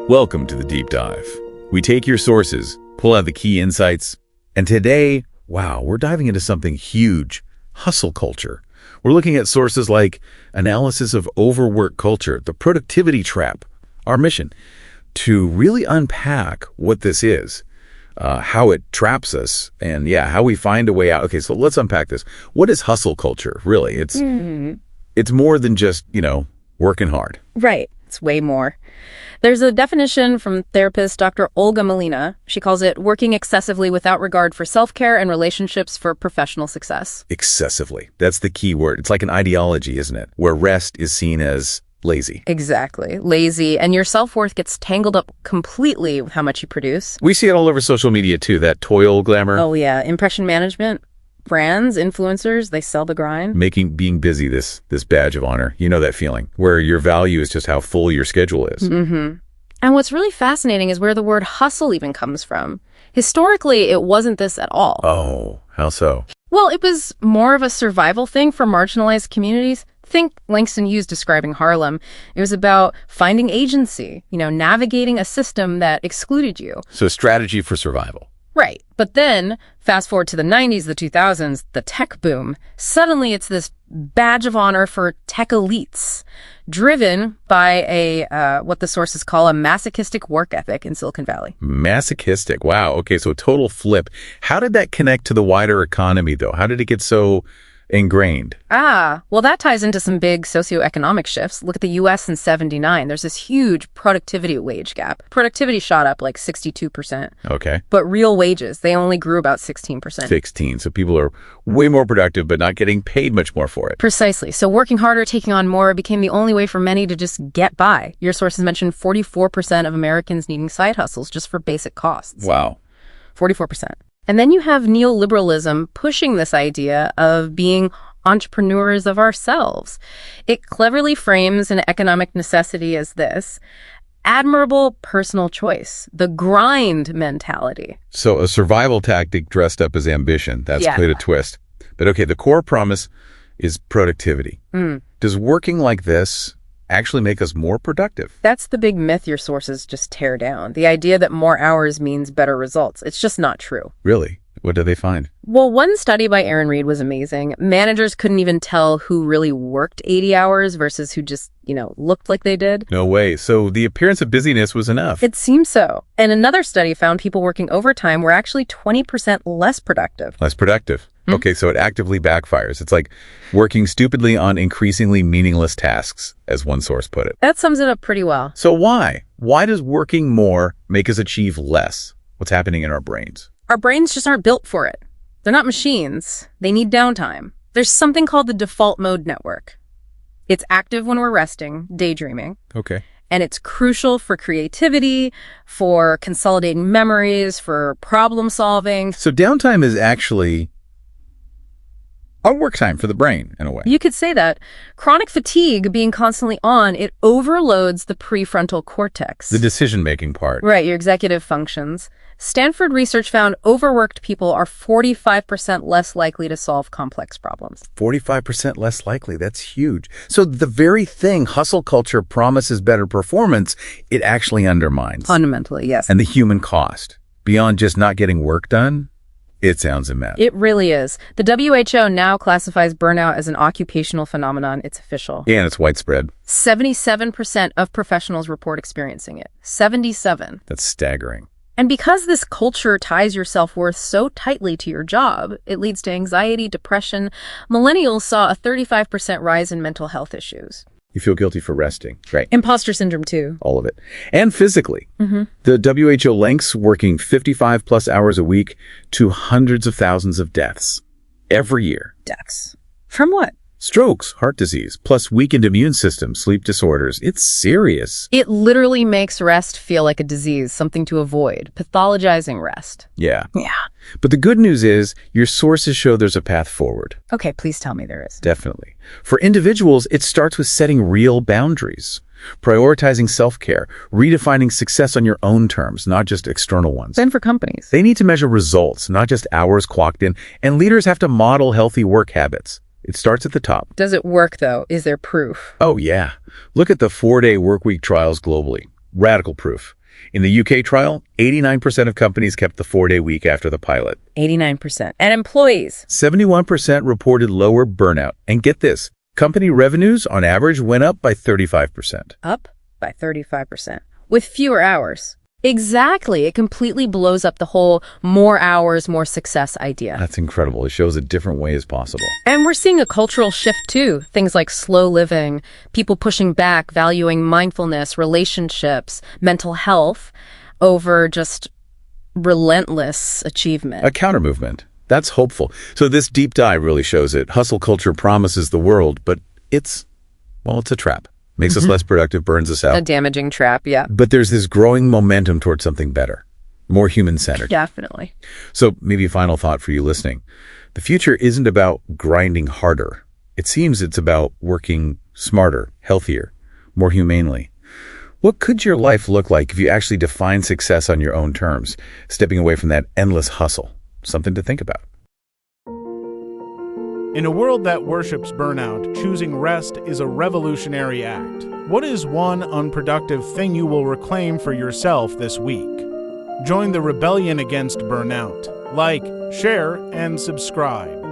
Welcome to the Deep Dive. We take your sources, pull out the key insights, and today, wow, we're diving into something huge, hustle culture. We're looking at sources like analysis of overwork culture, the productivity trap, our mission, to really unpack what this is, how it traps us, and how we find a way out. Okay, so let's unpack this. What is hustle culture, really? It's more than just, working hard. Right. It's way more. There's a definition from therapist Dr. Olga Molina. She calls it working excessively without regard for self-care and relationships for professional success. Excessively. That's the key word. It's like an ideology, isn't it? Where rest is seen as lazy. Exactly. Lazy. And your self-worth gets tangled up completely with how much you produce. We see it all over social media, too. That toil glamour. Oh, yeah. Impression management. Brands, influencers, they sell the grind. Making being busy this badge of honor. You know that feeling, where your value is just how full your schedule is. And what's really fascinating is where the word hustle even comes from. Historically, it wasn't this at all. Oh, how so? Well, it was more of a survival thing for marginalized communities. Think Langston Hughes describing Harlem. It was about finding agency, navigating a system that excluded you. So strategy for survival. Right. But then, fast forward to the 90s, the 2000s, the tech boom. Suddenly, it's this badge of honor for tech elites, driven by what the sources call a masochistic work ethic in Silicon Valley. Masochistic. Wow. Okay, so a total flip. How did that connect to the wider economy, though? How did it get so ingrained? Well, that ties into some big socio-economic shifts. Look at the U.S. in '79. There's this huge productivity wage gap. Productivity shot up like 62%. Okay. But real wages, they only grew about 16%. 16. So people are way more productive, but not getting paid much more for it. Precisely. So working harder, taking on more became the only way for many to just get by. Your sources mentioned 44% of Americans needing side hustles just for basic costs. Wow. 44%. And then you have neoliberalism pushing this idea of being entrepreneurs of ourselves. It cleverly frames an economic necessity as this: admirable personal choice, the grind mentality. So a survival tactic dressed up as ambition. That's quite a twist. But okay, the core promise is productivity. Does working like this actually make us more productive? That's the big myth your sources just tear down. The idea that more hours means better results. It's just not true. Really? What did they find? Well, one study by Aaron Reed was amazing. Managers couldn't even tell who really worked 80 hours versus who just, looked like they did. No way. So the appearance of busyness was enough. It seems so. And another study found people working overtime were actually 20% less productive. Less productive. Okay, so it actively backfires. It's like working stupidly on increasingly meaningless tasks, as one source put it. That sums it up pretty well. So why? Why does working more make us achieve less? What's happening in our brains? Our brains just aren't built for it. They're not machines. They need downtime. There's something called the default mode network. It's active when we're resting, daydreaming. Okay. And it's crucial for creativity, for consolidating memories, for problem solving. So downtime is actually our work time for the brain, in a way. You could say that. Chronic fatigue being constantly on, it overloads the prefrontal cortex. The decision-making part. Right, your executive functions. Stanford research found overworked people are 45% less likely to solve complex problems. 45% less likely. That's huge. So the very thing hustle culture promises better performance, it actually undermines. Fundamentally, yes. And the human cost, beyond just not getting work done, it sounds immense. It really is. The WHO now classifies burnout as an occupational phenomenon. It's official. And it's widespread. 77% of professionals report experiencing it. 77. That's staggering. And because this culture ties your self-worth so tightly to your job, it leads to anxiety, depression. Millennials saw a 35% rise in mental health issues. You feel guilty for resting, right? Imposter syndrome, too. All of it. And physically. The WHO links working 55 plus hours a week to hundreds of thousands of deaths every year. Deaths. From what? Strokes, heart disease, plus weakened immune system, sleep disorders. It's serious. It literally makes rest feel like a disease, something to avoid, pathologizing rest. Yeah. Yeah. But the good news is your sources show there's a path forward. Okay, please tell me there is. Definitely. For individuals, it starts with setting real boundaries, prioritizing self-care, redefining success on your own terms, not just external ones. Then for companies. They need to measure results, not just hours clocked in, and leaders have to model healthy work habits. It starts at the top. Does it work, though? Is there proof? Oh, yeah. Look at the 4-day workweek trials globally. Radical proof. In the UK trial, 89% of companies kept the 4-day week after the pilot. 89%. And employees? 71% reported lower burnout. And get this, company revenues on average went up by 35%. Up by 35%. With fewer hours. Exactly. It completely blows up the whole more hours, more success idea. That's incredible. It shows a different way is possible. And we're seeing a cultural shift too. Things like slow living, people pushing back, valuing mindfulness, relationships, mental health over just relentless achievement. A counter movement. That's hopeful. So this deep dive really shows it. Hustle culture promises the world, but it's a trap. Makes us less productive, burns us out. A damaging trap, yeah. But there's this growing momentum towards something better, more human-centered. Definitely. So maybe a final thought for you listening. The future isn't about grinding harder. It seems it's about working smarter, healthier, more humanely. What could your life look like if you actually define success on your own terms, stepping away from that endless hustle? Something to think about. In a world that worships burnout, choosing rest is a revolutionary act. What is one unproductive thing you will reclaim for yourself this week? Join the rebellion against burnout. Like, share, and subscribe.